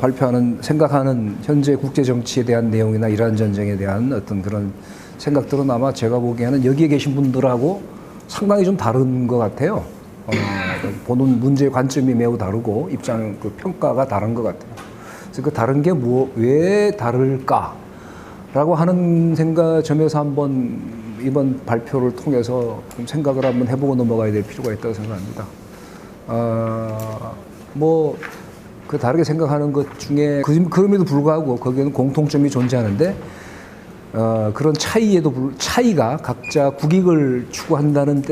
발표하는 생각하는 현재 국제 정치에 대한 내용이나 이란 전쟁에 대한 어떤 그런 생각들은 아마 제가 보기에는 여기에 계신 분들하고 상당히 좀 다른 것 같아요. 보는 문제의 관점이 매우 다르고 입장 그 평가가 다른 것 같아요. 그래서 그 다른 게 왜 다를까라고 하는 점에서 한번 이번 발표를 통해서 좀 생각을 한번 해보고 넘어가야 될 필요가 있다고 생각합니다. 그 다르게 생각하는 것 중에 그럼에도 불구하고 거기에는 공통점이 존재하는데 그런 차이가 각자 국익을 추구한다는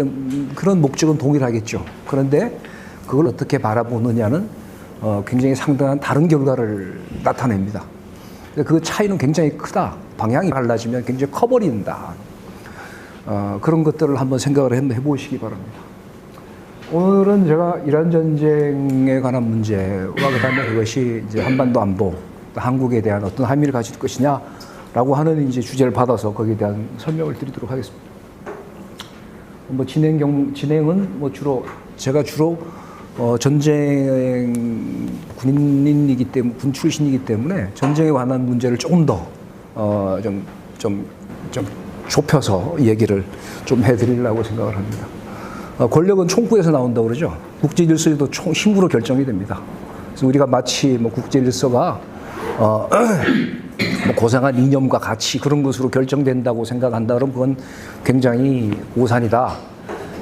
그런 목적은 동일하겠죠. 그런데 그걸 어떻게 바라보느냐는 굉장히 상당한 다른 결과를 나타냅니다. 그 차이는 굉장히 크다. 방향이 달라지면 굉장히 커버린다. 그런 것들을 한번 생각을 해보시기 바랍니다. 오늘은 제가 이란 전쟁에 관한 문제와 그다음에 그것이 이제 한반도 안보, 한국에 대한 어떤 함의를 가질 것이냐라고 하는 이제 주제를 받아서 거기에 대한 설명을 드리도록 하겠습니다. 진행은 제가 주로 전쟁 군인이기 때문에 군 출신이기 때문에 전쟁에 관한 문제를 조금 더 좀 좁혀서 얘기를 좀 해드리려고 생각을 합니다. 권력은 총구에서 나온다고 그러죠. 국제 질서도 힘으로 결정이 됩니다. 그래서 우리가 마치 국제 질서가 고상한 이념과 가치 그런 것으로 결정된다고 생각한다 그러면 그건 굉장히 오산이다.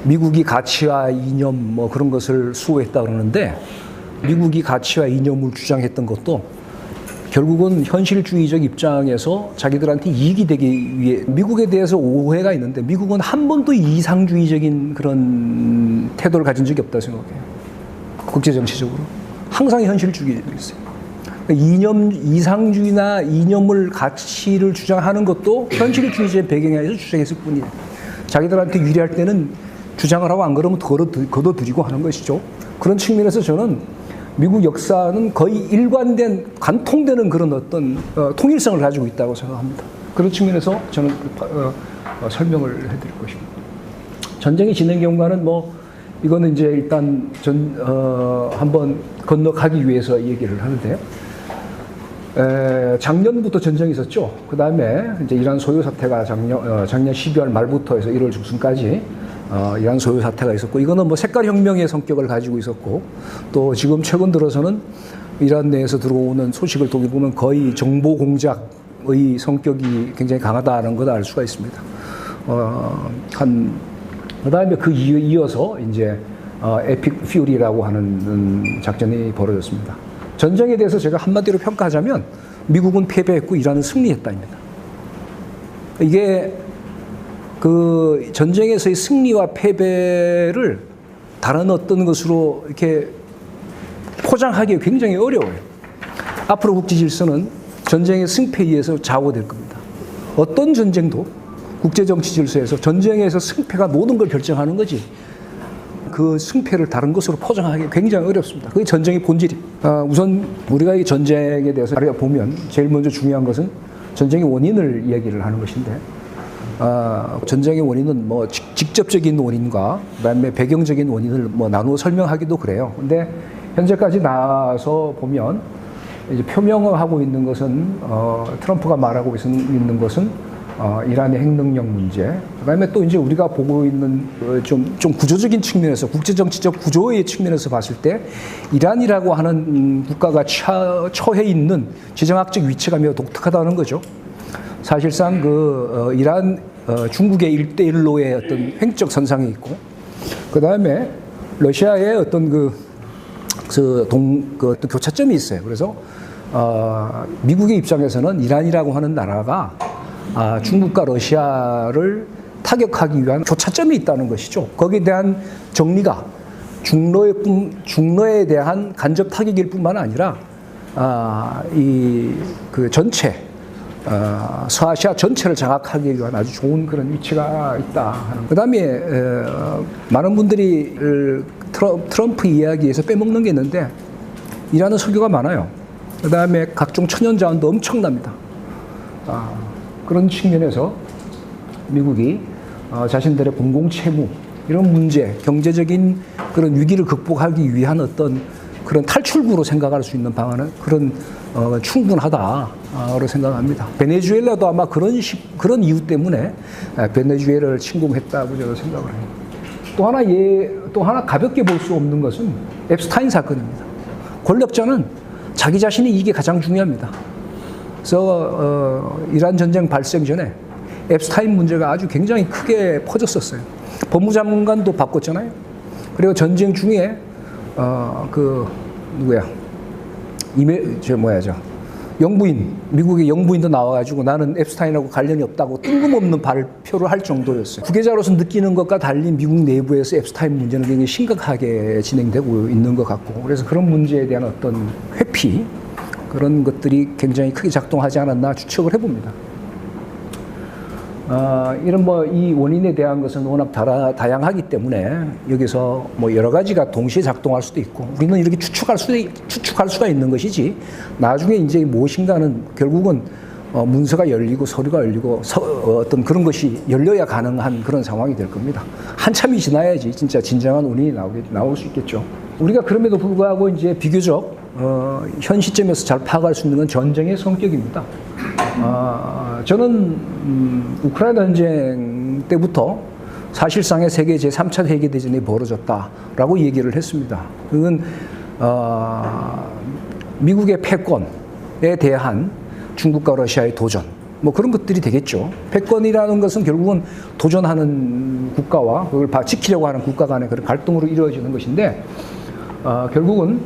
미국이 가치와 이념 그런 것을 수호했다 그러는데 미국이 가치와 이념을 주장했던 것도 결국은 현실주의적 입장에서 자기들한테 이익이 되기 위해 미국에 대해서 오해가 있는데 미국은 한 번도 이상주의적인 그런 태도를 가진 적이 없다고 생각해요. 국제정치적으로. 항상 현실주의적이었어요. 이상주의나 이념을 가치를 주장하는 것도 현실주의적 배경에서 주장했을 뿐이에요. 자기들한테 유리할 때는 주장을 하고 안 그러면 걷어들이고 하는 것이죠. 그런 측면에서 저는 미국 역사는 거의 일관된 관통되는 그런 어떤 통일성을 가지고 있다고 생각합니다. 그런 측면에서 저는 설명을 해드릴 것입니다. 전쟁이 진행 경과는 이거는 이제 일단 한번 건너가기 위해서 얘기를 하는데요. 작년부터 전쟁이 있었죠. 그 다음에 이제 이란 소요 사태가 작년 12월 말부터 해서 1월 중순까지 이란 소요 사태가 있었고, 이거는 색깔 혁명의 성격을 가지고 있었고, 또 지금 최근 들어서는 이란 내에서 들어오는 소식을 보면 거의 정보 공작의 성격이 굉장히 강하다는 걸 알 수가 있습니다. 그 다음에 이어서 이제 에픽 퓨리라고 하는 작전이 벌어졌습니다. 전쟁에 대해서 제가 한마디로 평가하자면 미국은 패배했고 이란은 승리했다입니다. 이게 그 전쟁에서의 승리와 패배를 다른 어떤 것으로 이렇게 포장하기 굉장히 어려워요. 앞으로 국제 질서는 전쟁의 승패에 의해서 좌우될 겁니다. 어떤 전쟁도 국제 정치 질서에서 전쟁에서 승패가 모든 걸 결정하는 거지. 그 승패를 다른 것으로 포장하기 굉장히 어렵습니다. 그게 전쟁의 본질이에요. 우선 우리가 이 전쟁에 대해서 보면 제일 먼저 중요한 것은 전쟁의 원인을 얘기를 하는 것인데, 전쟁의 원인은 직접적인 원인과 그다음에 배경적인 원인을 나누어 설명하기도 그래요. 근데 현재까지 나와서 보면 이제 표명하고 있는 것은 트럼프가 말하고 있는 것은 이란의 핵능력 문제, 그다음에 또 이제 우리가 보고 있는 좀 구조적인 측면에서 국제정치적 구조의 측면에서 봤을 때 이란이라고 하는 국가가 처해 있는 지정학적 위치가 매우 독특하다는 거죠. 사실상 이란 중국의 1대1로의 어떤 횡적 선상에 있고, 그다음에 러시아의 어떤 어떤 교차점이 있어요. 그래서 미국의 입장에서는 이란이라고 하는 나라가 중국과 러시아를 타격하기 위한 교차점이 있다는 것이죠. 거기에 대한 정리가 중러에 대한 간접 타격일 뿐만 아니라 전체 서아시아 전체를 장악하기 위한 아주 좋은 그런 위치가 있다 하는. 그다음에 많은 분들이 트럼프 이야기에서 빼먹는 게 있는데 이란은 석유가 많아요. 그다음에 각종 천연 자원도 엄청납니다. 그런 측면에서 미국이 자신들의 공공 채무 이런 문제, 경제적인 그런 위기를 극복하기 위한 어떤 그런 탈출구로 생각할 수 있는 방안은 그런 충분하다고 생각합니다. 베네수엘라도 아마 그런 이유 때문에 베네수엘라를 침공했다고 저는 생각을 해요. 또 하나 가볍게 볼 수 없는 것은 앱스타인 사건입니다. 권력자는 자기 자신의 이익이 가장 중요합니다. 그래서 이란 전쟁 발생 전에 앱스타인 문제가 아주 굉장히 크게 퍼졌었어요. 법무장관도 바꿨잖아요. 그리고 전쟁 중에 영부인, 미국의 영부인도 나와가지고 나는 앱스타인하고 관련이 없다고 뜬금없는 발표를 할 정도였어요. 후계자로서 느끼는 것과 달리 미국 내부에서 앱스타인 문제는 굉장히 심각하게 진행되고 있는 것 같고, 그래서 그런 문제에 대한 어떤 회피, 그런 것들이 굉장히 크게 작동하지 않았나 추측을 해봅니다. 이런 이 원인에 대한 것은 워낙 다양하기 때문에 여기서 여러 가지가 동시에 작동할 수도 있고, 우리는 이렇게 추측할 수가 있는 것이지, 나중에 이제 무엇인가는 결국은 문서가 열리고 서류가 열리고 어떤 그런 것이 열려야 가능한 그런 상황이 될 겁니다. 한참이 지나야지 진짜 진정한 원인이 나올 수 있겠죠. 우리가 그럼에도 불구하고 이제 비교적 현 시점에서 잘 파악할 수 있는 건 전쟁의 성격입니다. 저는 우크라이나 전쟁 때부터 사실상의 세계 제3차 세계대전이 벌어졌다라고 얘기를 했습니다. 그건 미국의 패권에 대한 중국과 러시아의 도전, 그런 것들이 되겠죠. 패권이라는 것은 결국은 도전하는 국가와 그걸 지키려고 하는 국가 간의 그런 갈등으로 이루어지는 것인데, 결국은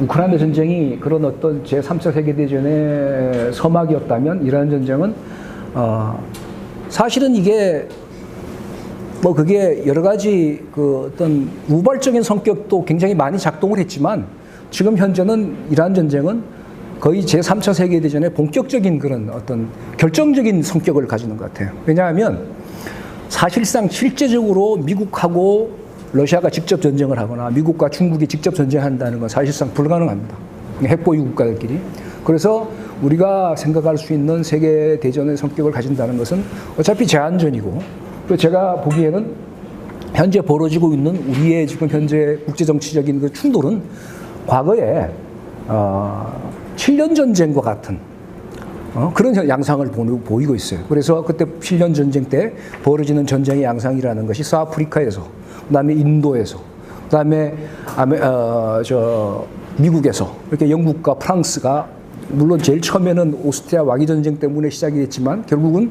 우크라이나 전쟁이 그런 어떤 제3차 세계대전의 서막이었다면, 이란 전쟁은 사실은 이게 그게 여러 가지 어떤 우발적인 성격도 굉장히 많이 작동을 했지만, 지금 현재는 이란 전쟁은 거의 제3차 세계대전의 본격적인 그런 어떤 결정적인 성격을 가지는 것 같아요. 왜냐하면 사실상 실제적으로 미국하고 러시아가 직접 전쟁을 하거나 미국과 중국이 직접 전쟁한다는 건 사실상 불가능합니다. 핵보유 국가들끼리. 그래서 우리가 생각할 수 있는 세계대전의 성격을 가진다는 것은 어차피 제한전이고, 또 제가 보기에는 현재 벌어지고 있는 우리의 지금 현재 국제정치적인 그 충돌은 과거에 7년 전쟁과 같은 그런 양상을 보이고 있어요. 그래서 그때 7년 전쟁 때 벌어지는 전쟁의 양상이라는 것이 서아프리카에서, 그다음에 인도에서, 그다음에 미국에서, 이렇게 영국과 프랑스가, 물론 제일 처음에는 오스트리아 와기 전쟁 때문에 시작이 됐지만 결국은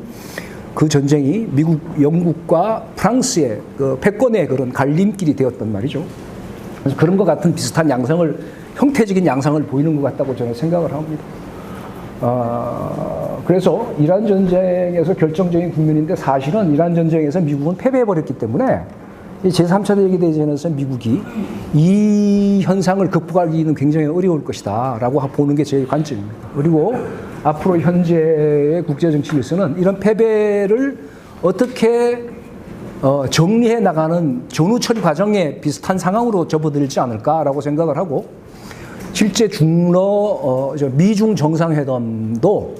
그 전쟁이 미국, 영국과 프랑스의 그 패권의 그런 갈림길이 되었단 말이죠. 그래서 그런 것 같은 비슷한 형태적인 양상을 보이는 것 같다고 저는 생각을 합니다. 그래서 이란 전쟁에서 결정적인 국면인데, 사실은 이란 전쟁에서 미국은 패배해버렸기 때문에 제3차 세계대전에서 미국이 이 현상을 극복하기는 굉장히 어려울 것이다 라고 보는 게 제 관점입니다. 그리고 앞으로 현재의 국제정치에서는 이런 패배를 어떻게 정리해 나가는 전후 처리 과정에 비슷한 상황으로 접어들지 않을까라고 생각을 하고, 실제 미중 정상회담도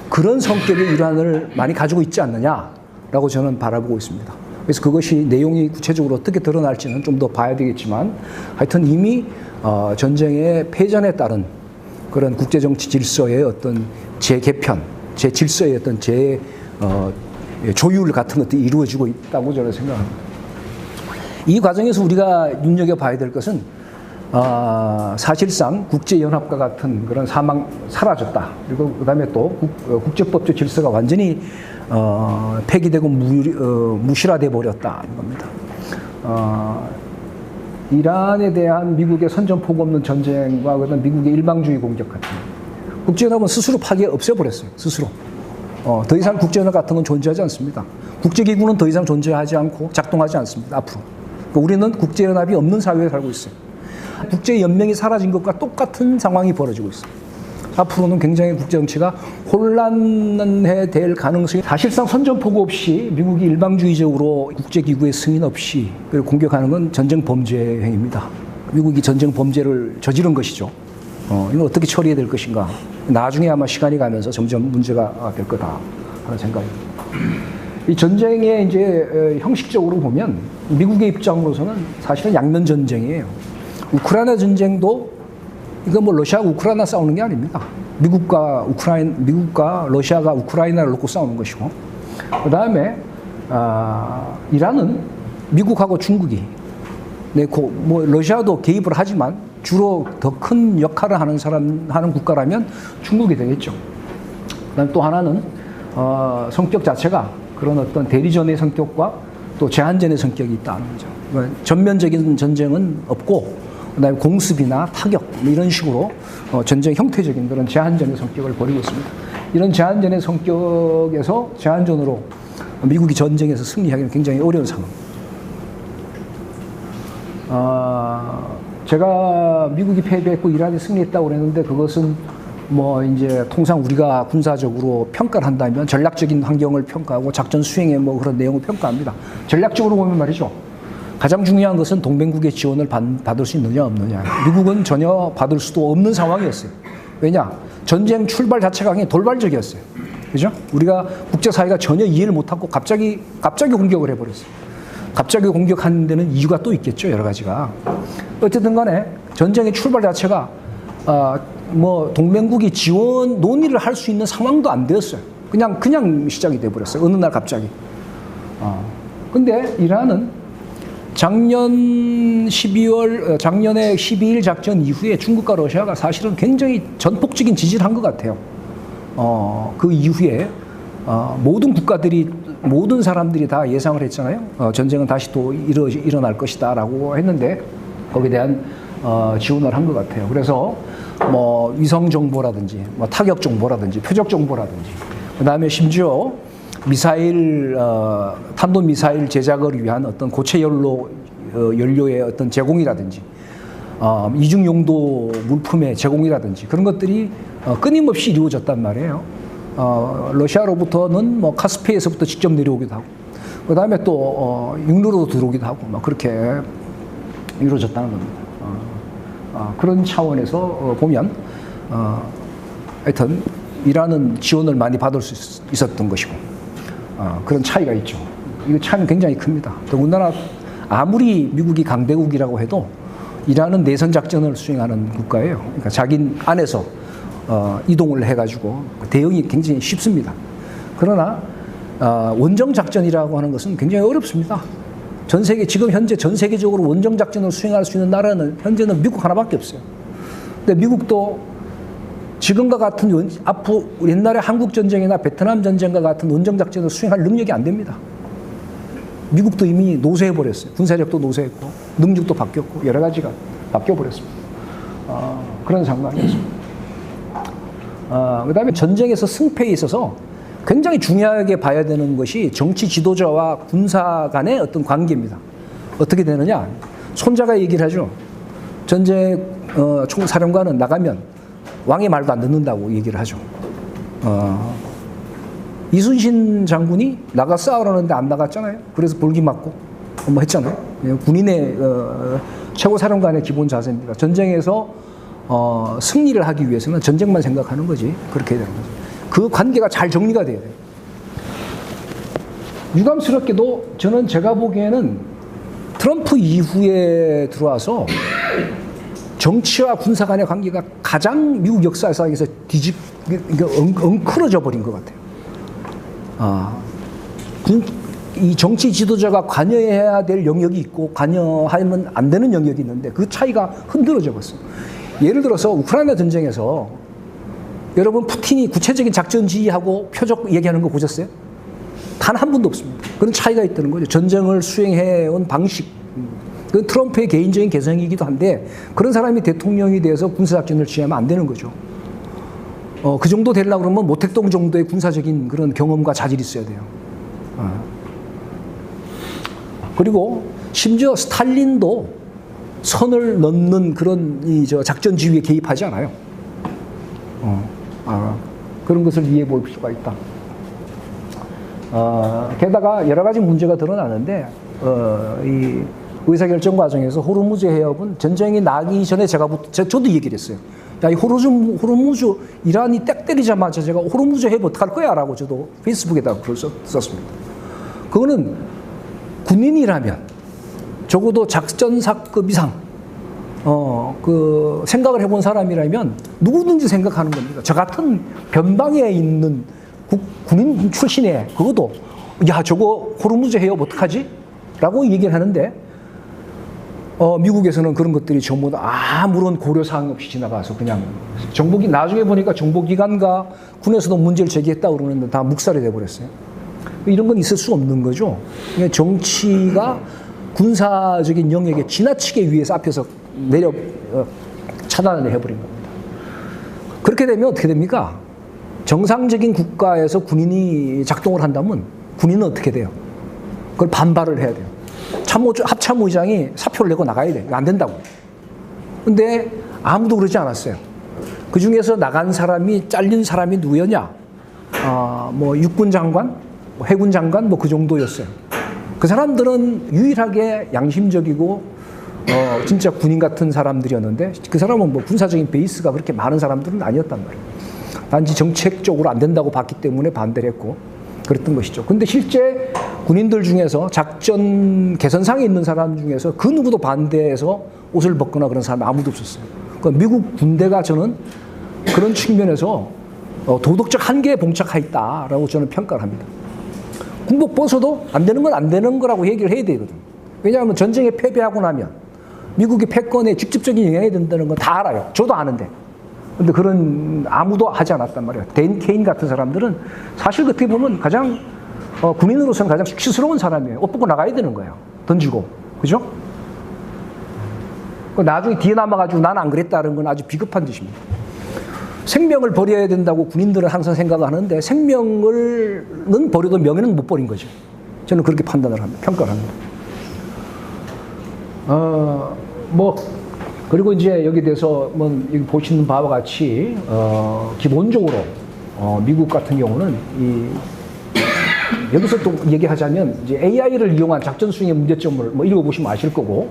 그런 성격의 일환을 많이 가지고 있지 않느냐라고 저는 바라보고 있습니다. 그래서 그것이 내용이 구체적으로 어떻게 드러날지는 좀 더 봐야 되겠지만, 하여튼 이미 전쟁의 패전에 따른 그런 국제정치 질서의 어떤 재개편, 재질서의 어떤 조율 같은 것들이 이루어지고 있다고 저는 생각합니다. 이 과정에서 우리가 눈여겨봐야 될 것은 사실상 국제연합과 같은 그런 사라졌다. 그리고 그 다음에 또 국제법적 질서가 완전히 폐기되고 무실화돼 버렸다는 겁니다. 이란에 대한 미국의 선전포고 없는 전쟁과 그다음 미국의 일방주의 공격 같은, 국제연합은 스스로 파괴 없애버렸어요. 스스로. 더 이상 국제연합 같은 건 존재하지 않습니다. 국제기구는 더 이상 존재하지 않고 작동하지 않습니다. 앞으로. 그러니까 우리는 국제연합이 없는 사회에 살고 있어요. 국제연맹이 사라진 것과 똑같은 상황이 벌어지고 있어요. 앞으로는 굉장히 국제정치가 혼란해 될 가능성이, 사실상 선전포고 없이 미국이 일방주의적으로 국제기구의 승인 없이 공격하는 건 전쟁 범죄 행위입니다. 미국이 전쟁 범죄를 저지른 것이죠. 이걸 어떻게 처리해야 될 것인가. 나중에 아마 시간이 가면서 점점 문제가 될 거다 하는 생각입니다. 이 전쟁의 이제 형식적으로 보면 미국의 입장으로서는 사실은 양면 전쟁이에요. 우크라이나 전쟁도 이거 뭐 러시아가 우크라이나 싸우는 게 아닙니다. 미국과 러시아가 우크라이나를 놓고 싸우는 것이고, 그 다음에 이란은 미국하고 중국이, 뭐 러시아도 개입을 하지만 주로 더 큰 역할을 하는 국가라면 중국이 되겠죠. 그다음 또 하나는 성격 자체가 그런 어떤 대리전의 성격과 또 제한전의 성격이 있다는 거죠. 그러니까 전면적인 전쟁은 없고, 그다음에 공습이나 타격 뭐 이런 식으로 전쟁 형태적인 그런 제한전의 성격을 벌이고 있습니다. 이런 제한전의 성격에서 제한전으로 미국이 전쟁에서 승리하기는 굉장히 어려운 상황. 제가 미국이 패배했고 이란이 승리했다고 그랬는데, 그것은 뭐 이제 통상 우리가 군사적으로 평가를 한다면 전략적인 환경을 평가하고 작전 수행의 뭐 그런 내용을 평가합니다. 전략적으로 보면 말이죠. 가장 중요한 것은 동맹국의 지원을 받을 수 있느냐 없느냐. 미국은 전혀 받을 수도 없는 상황이었어요. 왜냐? 전쟁 출발 자체가 굉장히 돌발적이었어요. 그죠? 우리가 국제사회가 전혀 이해를 못하고 갑자기 공격을 해버렸어요. 갑자기 공격하는 데는 이유가 또 있겠죠. 여러 가지가. 어쨌든 간에 전쟁의 출발 자체가 뭐 동맹국이 지원 논의를 할 수 있는 상황도 안 되었어요. 그냥 시작이 돼버렸어요. 어느 날 갑자기. 근데 이란은 작년에 12일 작전 이후에 중국과 러시아가 사실은 굉장히 전폭적인 지지를 한 것 같아요. 그 이후에 모든 사람들이 다 예상을 했잖아요. 전쟁은 다시 또 일어날 것이다라고 했는데 거기에 대한 지원을 한 것 같아요. 그래서 뭐 위성 정보라든지 뭐 타격 정보라든지 표적 정보라든지, 그다음에 심지어 탄도 미사일 제작을 위한 어떤 고체 연료의 어떤 제공이라든지 이중 용도 물품의 제공이라든지 그런 것들이 끊임없이 이루어졌단 말이에요. 러시아로부터는 뭐 카스피에서부터 직접 내려오기도 하고, 그 다음에 또 육로로 들어오기도 하고 막 그렇게 이루어졌다는 겁니다. 그런 차원에서 보면 하여튼 이란은 지원을 많이 받을 수 있었던 것이고, 그런 차이가 있죠. 이 차이는 굉장히 큽니다. 더군다나 아무리 미국이 강대국이라고 해도 이란은 내선 작전을 수행하는 국가예요. 그러니까 자기 안에서 이동을 해가지고 대응이 굉장히 쉽습니다. 그러나 원정 작전이라고 하는 것은 굉장히 어렵습니다. 지금 현재 전 세계적으로 원정 작전을 수행할 수 있는 나라는 현재는 미국 하나밖에 없어요. 근데 미국도 지금과 같은 옛날에 한국 전쟁이나 베트남 전쟁과 같은 원정 작전을 수행할 능력이 안 됩니다. 미국도 이미 노쇠해버렸어요. 군사력도 노쇠했고 능력도 바뀌었고 여러 가지가 바뀌어버렸습니다. 그런 상황이었습니다. 그 다음에 전쟁에서 승패에 있어서 굉장히 중요하게 봐야 되는 것이 정치 지도자와 군사 간의 어떤 관계입니다. 어떻게 되느냐? 손자가 얘기를 하죠. 전쟁 총사령관은 나가면 왕의 말도 안 듣는다고 얘기를 하죠. 이순신 장군이 나가 싸우라는데 안 나갔잖아요. 그래서 볼기 맞고 뭐 했잖아요. 군인의 최고 사령관의 기본 자세입니다. 전쟁에서 승리를 하기 위해서는 전쟁만 생각하는 거지. 그렇게 되는 거죠. 그 관계가 잘 정리가 돼야 돼요. 유감스럽게도 제가 보기에는 트럼프 이후에 들어와서 정치와 군사 간의 관계가 가장 미국 역사상에서 엉클어져 버린 것 같아요. 이 정치 지도자가 관여해야 될 영역이 있고 관여하면 안 되는 영역이 있는데 그 차이가 흔들어져 버렸어요. 예를 들어서 우크라이나 전쟁에서 여러분 푸틴이 구체적인 작전 지휘하고 표적 얘기하는 거 보셨어요? 단 한 분도 없습니다. 그런 차이가 있다는 거죠. 전쟁을 수행해온 방식. 그건 트럼프의 개인적인 개성이기도 한데 그런 사람이 대통령이 돼서 군사작전을 지휘하면 안 되는 거죠. 그 정도 되려고 그러면 모택동 정도의 군사적인 그런 경험과 자질이 있어야 돼요. 그리고 심지어 스탈린도 선을 넘는 그런 작전 지휘에 개입하지 않아요. 그런 것을 이해해 볼 수가 있다. 게다가 여러 가지 문제가 드러나는데 이 의사결정 과정에서 호르무즈 해협은 전쟁이 나기 전에 저도 얘기를 했어요. 야, 이 호르무즈 이란이 딱 때리자마자 제가 호르무즈 해협 어떡할 거야? 라고 저도 페이스북에다가 글을 썼습니다. 그거는 군인이라면 적어도 작전사급 이상 그 생각을 해본 사람이라면 누구든지 생각하는 겁니다. 저 같은 변방에 있는 군인 출신의 그것도 야 저거 호르무즈 해협 어떡하지? 라고 얘기를 하는데 미국에서는 그런 것들이 전부 다 아무런 고려사항 없이 지나가서 그냥 나중에 보니까 정보기관과 군에서도 문제를 제기했다고 그러는데 다 묵살이 돼버렸어요. 이런 건 있을 수 없는 거죠. 정치가 군사적인 영역에 지나치게 위에서 앞에서 차단을 해버린 겁니다. 그렇게 되면 어떻게 됩니까? 정상적인 국가에서 군인이 작동을 한다면 군인은 어떻게 돼요? 그걸 반발을 해야 돼요. 합참의장이 사표를 내고 나가야 돼. 안 된다고. 근데 아무도 그러지 않았어요. 그 중에서 나간 사람이, 잘린 사람이 누구였냐? 뭐 육군 장관, 해군 장관, 뭐 그 정도였어요. 그 사람들은 유일하게 양심적이고, 진짜 군인 같은 사람들이었는데, 그 사람은 뭐 군사적인 베이스가 그렇게 많은 사람들은 아니었단 말이에요. 단지 정책적으로 안 된다고 봤기 때문에 반대를 했고, 그랬던 것이죠. 근데 실제 군인들 중에서 작전 개선상에 있는 사람 중에서 그 누구도 반대해서 옷을 벗거나 그런 사람 아무도 없었어요. 그러니까 미국 군대가 저는 그런 측면에서 도덕적 한계에 봉착해 있다라고 저는 평가를 합니다. 군복 벗어도 안 되는 건 안 되는 거라고 얘기를 해야 되거든요. 왜냐하면 전쟁에 패배하고 나면 미국의 패권에 직접적인 영향이 된다는 건 다 알아요. 저도 아는데. 근데 그런 아무도 하지 않았단 말이에요. 댄 케인 같은 사람들은 사실 어떻게 보면 가장 군인으로서는 가장 수치스러운 사람이에요. 옷 벗고 나가야 되는 거예요. 던지고. 그죠? 나중에 뒤에 남아가지고 난 안 그랬다는 건 아주 비겁한 짓입니다. 생명을 버려야 된다고 군인들은 항상 생각을 하는데 생명은 버려도 명예는 못 버린 거죠. 저는 그렇게 판단을 합니다. 평가를 합니다. 그리고 이제 여기 대해서 뭐 여기 보시는 바와 같이 기본적으로 미국 같은 경우는 여기서 또 얘기하자면 이제 AI를 이용한 작전 수행의 문제점을 뭐 읽어보시면 아실 거고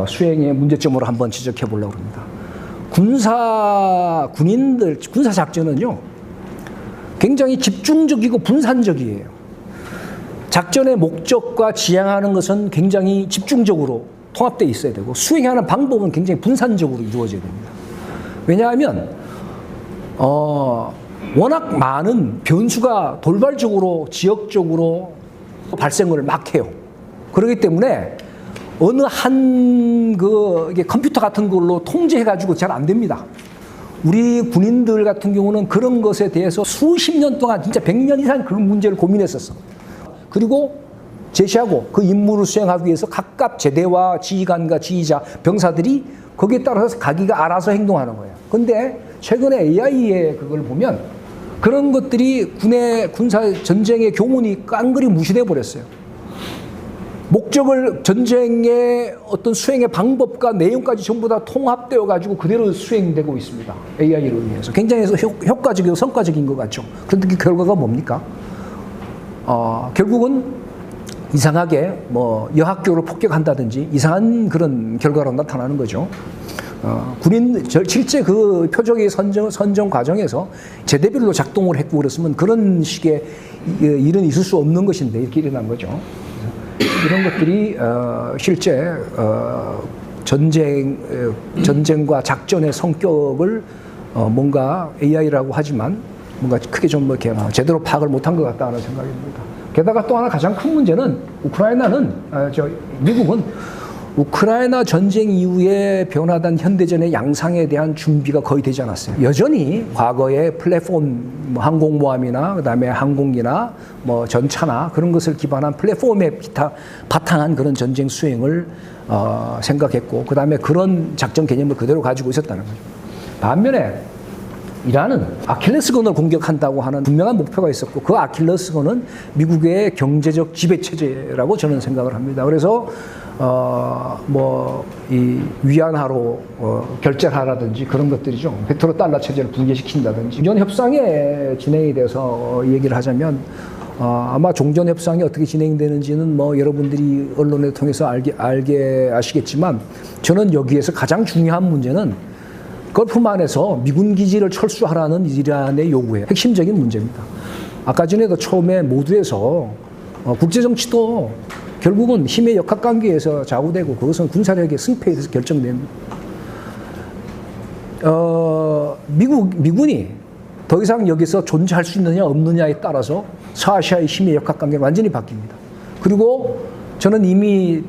수행의 문제점으로 한번 지적해 보려고 합니다. 군사 작전은요 굉장히 집중적이고 분산적이에요. 작전의 목적과 지향하는 것은 굉장히 집중적으로 통합되어 있어야 되고 수행하는 방법은 굉장히 분산적으로 이루어져야 됩니다. 왜냐하면 워낙 많은 변수가 돌발적으로 지역적으로 발생을 막 해요. 그렇기 때문에 어느 한 이게 컴퓨터 같은 걸로 통제해가지고 잘 안 됩니다. 우리 군인들 같은 경우는 그런 것에 대해서 수십 년 동안 진짜 100년 이상 그 문제를 고민했었어. 그리고 제시하고 그 임무를 수행하기 위해서 각각 제대와 지휘관과 지휘자, 병사들이 거기에 따라서 가기가 알아서 행동하는 거예요. 근데 최근에 AI의 그걸 보면 그런 것들이 군사 전쟁의 교훈이 깡그리 무시돼 버렸어요. 목적을 전쟁의 어떤 수행의 방법과 내용까지 전부 다 통합되어 가지고 그대로 수행되고 있습니다. AI를 의해서 굉장히 효과적이고 성과적인 것 같죠. 그런데 그 결과가 뭡니까? 결국은 이상하게 뭐 여학교를 폭격한다든지 이상한 그런 결과로 나타나는 거죠. 실제 그 표적의 선정 과정에서 제대별로 작동을 했고 그랬으면 그런 식의 일은 있을 수 없는 것인데 이렇게 일어난 거죠. 이런 것들이 실제 전쟁과 작전의 성격을 뭔가 AI라고 하지만 뭔가 크게 좀 이렇게 제대로 파악을 못한 것 같다는 생각이 듭니다. 게다가 또 하나 가장 큰 문제는 미국은 우크라이나 전쟁 이후에 변화된 현대전의 양상에 대한 준비가 거의 되지 않았어요. 여전히 과거의 플랫폼, 항공모함이나 그다음에 항공기나 뭐 전차나 그런 것을 기반한 플랫폼에 바탕한 그런 전쟁 수행을 생각했고 그다음에 그런 작전 개념을 그대로 가지고 있었다는 거죠. 반면에 이란은 아킬레스건을 공격한다고 하는 분명한 목표가 있었고 그 아킬레스건은 미국의 경제적 지배체제라고 저는 생각을 합니다. 그래서 이 위안화로 결제하라든지 그런 것들이죠. 페트로달러 체제를 붕괴시킨다든지 종전 협상의 진행에 대해서 얘기를 하자면 아마 종전 협상이 어떻게 진행되는지는 뭐 여러분들이 언론을 통해서 알게 아시겠지만 저는 여기에서 가장 중요한 문제는 걸프만에서 미군 기지를 철수하라는 이란의 요구에 핵심적인 문제입니다. 아까 전에도 처음에 모두에서 국제정치도 결국은 힘의 역학관계에서 좌우되고 그것은 군사력의 승패에 대해서 결정됩니다. 미군이 더 이상 여기서 존재할 수 있느냐 없느냐에 따라서 서아시아의 힘의 역학관계는 완전히 바뀝니다. 그리고 저는 이미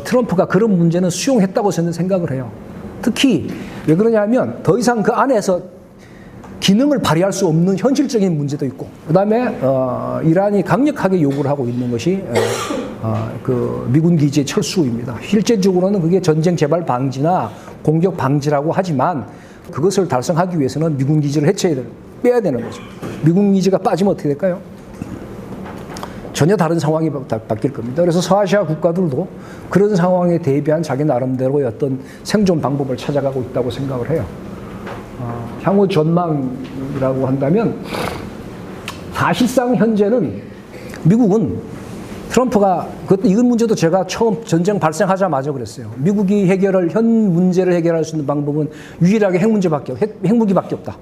트럼프가 그런 문제는 수용했다고 저는 생각을 해요. 특히 왜 그러냐면 더 이상 그 안에서 기능을 발휘할 수 없는 현실적인 문제도 있고, 그다음에 이란이 강력하게 요구를 하고 있는 것이 그 미군 기지의 철수입니다. 실제적으로는 그게 전쟁 재발 방지나 공격 방지라고 하지만 그것을 달성하기 위해서는 미군 기지를 빼야 되는 거죠. 미군 기지가 빠지면 어떻게 될까요? 전혀 다른 상황이 바뀔 겁니다. 그래서 서아시아 국가들도 그런 상황에 대비한 자기 나름대로의 어떤 생존 방법을 찾아가고 있다고 생각을 해요. 향후 전망이라고 한다면 사실상 현재는 미국은 트럼프가 이건 문제도 제가 처음 전쟁 발생하자마자 그랬어요. 미국이 현 문제를 해결할 수 있는 방법은 유일하게 핵무기밖에 없다.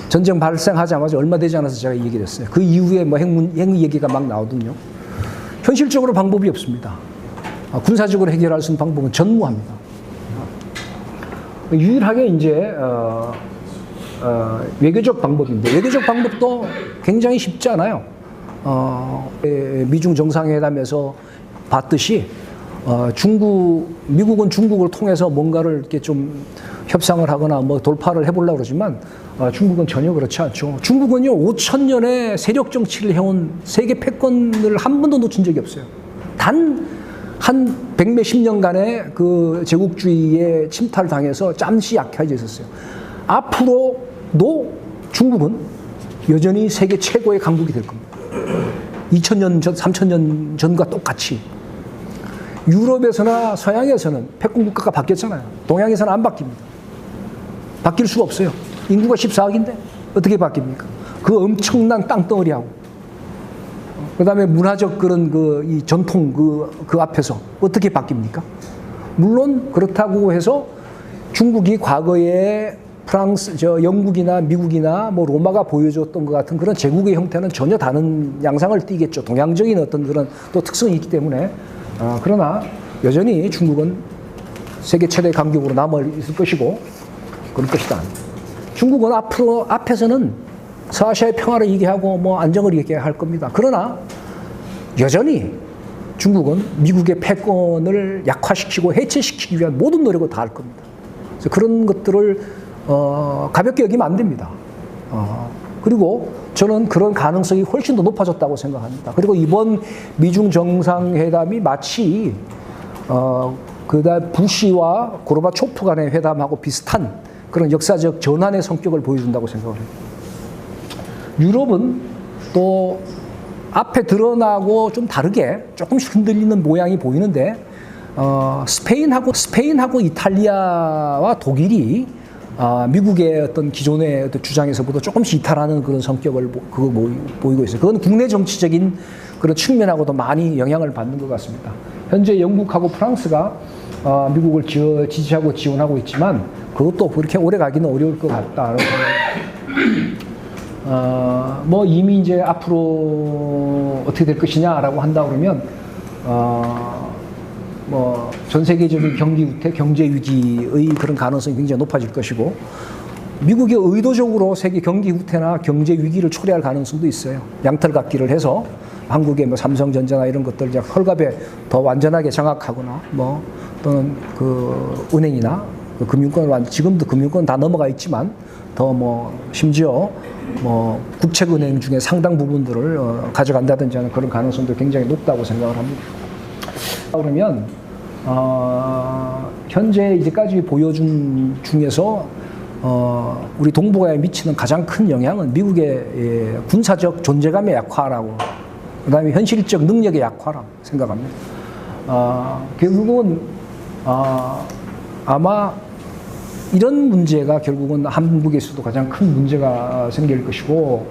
전쟁 발생하자마자 얼마 되지 않아서 제가 이 얘기를 했어요. 그 이후에 뭐 핵 얘기가 막 나오거든요. 현실적으로 방법이 없습니다. 군사적으로 해결할 수 있는 방법은 전무합니다. 유일하게 이제 외교적 방법인데, 외교적 방법도 굉장히 쉽지 않아요. 미중 정상회담에서 봤듯이 미국은 중국을 통해서 뭔가를 이렇게 좀 협상을 하거나 뭐 돌파를 해보려고 그러지만 중국은 전혀 그렇지 않죠. 중국은요, 5,000년의 세력 정치를 해온 세계 패권을 한 번도 놓친 적이 없어요. 단 한 100몇십 년간의 그 제국주의에 침탈당해서 잠시 약해져 있었어요. 앞으로도 중국은 여전히 세계 최고의 강국이 될 겁니다. 2000년 전, 3000년 전과 똑같이. 유럽에서나 서양에서는 패권 국가가 바뀌었잖아요. 동양에서는 안 바뀝니다. 바뀔 수가 없어요. 인구가 14억인데 어떻게 바뀝니까? 그 엄청난 땅덩어리하고, 그 다음에 문화적 그런 이 전통 그 앞에서 어떻게 바뀝니까? 물론 그렇다고 해서 중국이 과거에 영국이나 미국이나 뭐 로마가 보여줬던 것 같은 그런 제국의 형태는 전혀 다른 양상을 띠겠죠. 동양적인 어떤 그런 또 특성이 있기 때문에. 그러나 여전히 중국은 세계 최대 강국으로 남아 있을 것이고 그럴 것이다. 중국은 앞에서는 서아시아의 평화를 얘기하고 뭐 안정을 얘기할 겁니다. 그러나 여전히 중국은 미국의 패권을 약화시키고 해체시키기 위한 모든 노력을 다 할 겁니다. 그래서 그런 것들을 가볍게 여기면 안 됩니다. 그리고 저는 그런 가능성이 훨씬 더 높아졌다고 생각합니다. 그리고 이번 미중 정상회담이 마치 그다음 부시와 고르바초프 간의 회담하고 비슷한 그런 역사적 전환의 성격을 보여준다고 생각을 해요. 유럽은 또 앞에 드러나고 좀 다르게 조금씩 흔들리는 모양이 보이는데, 스페인하고 이탈리아와 독일이 미국의 어떤 기존의 어떤 주장에서보다 조금씩 이탈하는 그런 성격을 보이고 있어요. 그건 국내 정치적인 그런 측면하고도 많이 영향을 받는 것 같습니다. 현재 영국하고 프랑스가 미국을 지지하고 지원하고 있지만 그것도 그렇게 오래 가기는 어려울 것 같다. 뭐 이미 이제 앞으로 어떻게 될 것이냐라고 한다 그러면 뭐 전 세계적인 경기 후퇴, 경제 위기의 그런 가능성이 굉장히 높아질 것이고, 미국이 의도적으로 세계 경기 후퇴나 경제 위기를 초래할 가능성도 있어요. 양털깎기를 해서 한국의 뭐 삼성전자나 이런 것들 이제 헐갑에 더 완전하게 장악하거나, 뭐 또는 그 은행이나 그 금융권, 지금도 금융권 다 넘어가 있지만 더 뭐 심지어 뭐 국책은행 중에 상당 부분들을 가져간다든지 하는 그런 가능성도 굉장히 높다고 생각을 합니다. 그러면 현재 이제까지 보여준 중에서 우리 동북아에 미치는 가장 큰 영향은 미국의 군사적 존재감의 약화라고, 그다음에 현실적 능력의 약화라고 생각합니다. 결국은 아마 이런 문제가 결국은 한국에서도 가장 큰 문제가 생길 것이고,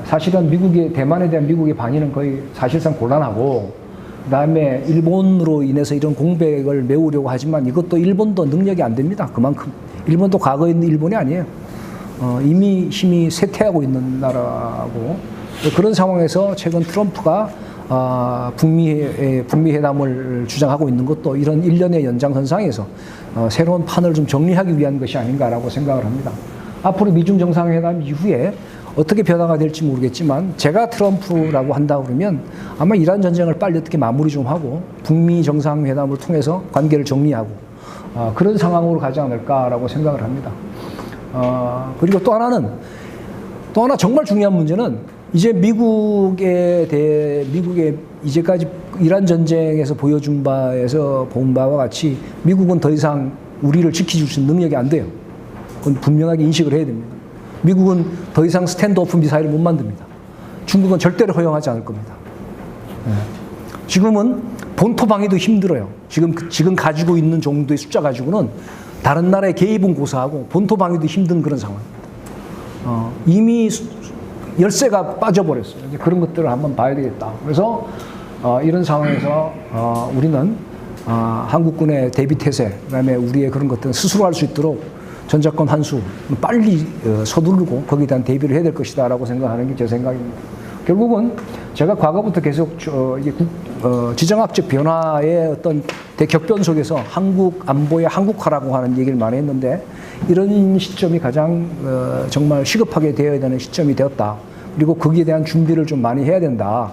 사실은 대만에 대한 미국의 반응은 거의 사실상 곤란하고, 그 다음에 일본으로 인해서 이런 공백을 메우려고 하지만 이것도 일본도 능력이 안 됩니다. 그만큼. 일본도 과거에 있는 일본이 아니에요. 이미 힘이 쇠퇴하고 있는 나라고, 그런 상황에서 최근 트럼프가 북미 회담을 주장하고 있는 것도 이런 일련의 연장선상에서 새로운 판을 좀 정리하기 위한 것이 아닌가라고 생각을 합니다. 앞으로 미중 정상회담 이후에 어떻게 변화가 될지 모르겠지만 제가 트럼프라고 한다 그러면 아마 이란 전쟁을 빨리 어떻게 마무리 좀 하고 북미 정상회담을 통해서 관계를 정리하고 그런 상황으로 가지 않을까라고 생각을 합니다. 그리고 또 하나 정말 중요한 문제는 이제 미국의 이제까지 이란 전쟁에서 보여준 바에서 본 바와 같이 미국은 더 이상 우리를 지켜줄 수 있는 능력이 안 돼요. 그건 분명하게 인식을 해야 됩니다. 미국은 더 이상 스탠드오프 미사일을 못 만듭니다. 중국은 절대로 허용하지 않을 겁니다. 지금은 본토 방위도 힘들어요. 지금 가지고 있는 정도의 숫자 가지고는 다른 나라의 개입은 고사하고 본토 방위도 힘든 그런 상황입니다. 이미 열쇠가 빠져버렸어요. 이제 그런 것들을 한번 봐야 되겠다. 그래서 이런 상황에서 우리는 한국군의 대비 태세, 그다음에 우리의 그런 것들을 스스로 할 수 있도록 전작권 환수 빨리 서두르고 거기에 대한 대비를 해야 될 것이다라고 생각하는 게 제 생각입니다. 결국은 제가 과거부터 계속 지정학적 변화의 어떤 대격변 속에서 한국 안보의 한국화라고 하는 얘기를 많이 했는데 이런 시점이 가장 정말 시급하게 되어야 되는 시점이 되었다. 그리고 거기에 대한 준비를 좀 많이 해야 된다.